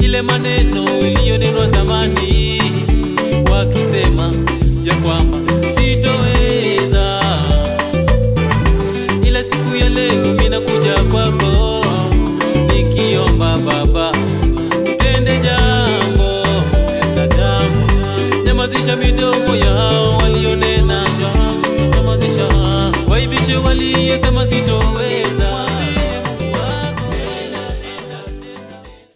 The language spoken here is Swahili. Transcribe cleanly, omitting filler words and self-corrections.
ile maneno iliyonenwa zamani, wakisema ya kwamba sitoweza. Ila siku ya leo mimi nakuja kwako nikiomba Baba utende jambo, nyamazisha midomo yao walionena